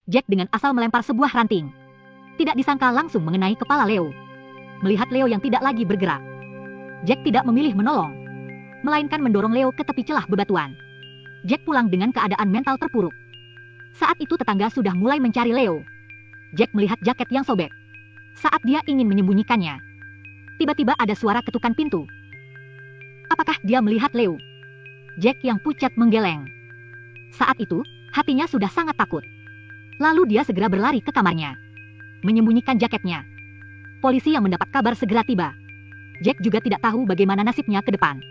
Jack dengan asal melempar sebuah ranting. Tidak disangka langsung mengenai kepala Leo. Melihat Leo yang tidak lagi bergerak, Jack tidak memilih menolong, melainkan mendorong Leo ke tepi celah bebatuan. Jack pulang dengan keadaan mental terpuruk. Saat itu tetangga sudah mulai mencari Leo. Jack melihat jaket yang sobek. Saat dia ingin menyembunyikannya, tiba-tiba ada suara ketukan pintu. Apakah dia melihat Leo? Jack yang pucat menggeleng. Saat itu, hatinya sudah sangat takut. Lalu dia segera berlari ke kamarnya, menyembunyikan jaketnya. Polisi yang mendapat kabar segera tiba. Jack juga tidak tahu bagaimana nasibnya ke depan.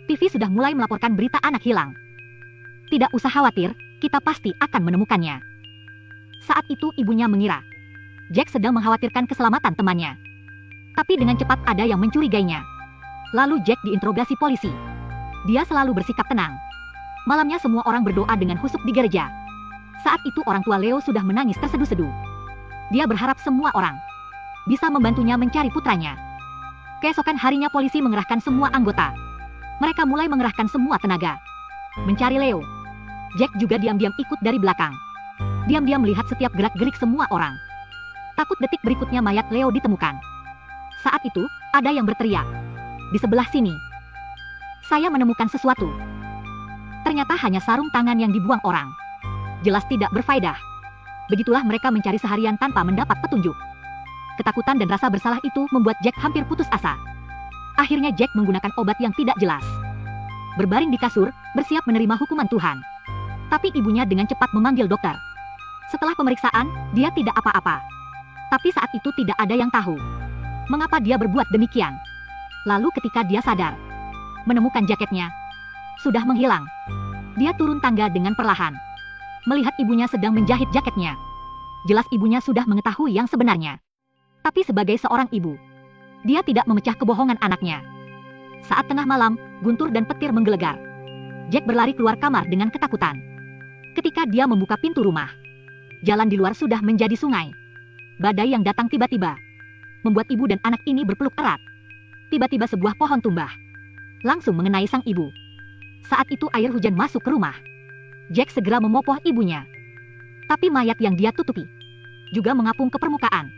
TV sudah mulai melaporkan berita anak hilang. Tidak usah khawatir, kita pasti akan menemukannya. Saat itu ibunya mengira Jack sedang mengkhawatirkan keselamatan temannya. Tapi dengan cepat ada yang mencurigainya. Lalu Jack diinterogasi polisi. Dia selalu bersikap tenang. Malamnya semua orang berdoa dengan khusyuk di gereja. Saat itu orang tua Leo sudah menangis terseduh-seduh. Dia berharap semua orang bisa membantunya mencari putranya. Keesokan harinya polisi mengerahkan semua anggota. Mereka mulai mengerahkan semua tenaga mencari Leo. Jack juga diam-diam ikut dari belakang. Diam-diam melihat setiap gerak-gerik semua orang. Takut detik berikutnya mayat Leo ditemukan. Saat itu, ada yang berteriak. Di sebelah sini, saya menemukan sesuatu. Ternyata hanya sarung tangan yang dibuang orang. Jelas tidak berfaedah. Begitulah mereka mencari seharian tanpa mendapat petunjuk. Ketakutan dan rasa bersalah itu membuat Jack hampir putus asa. Akhirnya Jack menggunakan obat yang tidak jelas. Berbaring di kasur, bersiap menerima hukuman Tuhan. Tapi ibunya dengan cepat memanggil dokter. Setelah pemeriksaan, dia tidak apa-apa. Tapi saat itu tidak ada yang tahu mengapa dia berbuat demikian. Lalu ketika dia sadar, menemukan jaketnya sudah menghilang. Dia turun tangga dengan perlahan. Melihat ibunya sedang menjahit jaketnya. Jelas ibunya sudah mengetahui yang sebenarnya. Tapi sebagai seorang ibu, dia tidak memecah kebohongan anaknya. Saat tengah malam, guntur dan petir menggelegar. Jack berlari keluar kamar dengan ketakutan. Ketika dia membuka pintu rumah, jalan di luar sudah menjadi sungai. Badai yang datang tiba-tiba membuat ibu dan anak ini berpeluk erat. Tiba-tiba sebuah pohon tumbah, langsung mengenai sang ibu. Saat itu air hujan masuk ke rumah. Jack segera memopoh ibunya. Tapi mayat yang dia tutupi juga mengapung ke permukaan.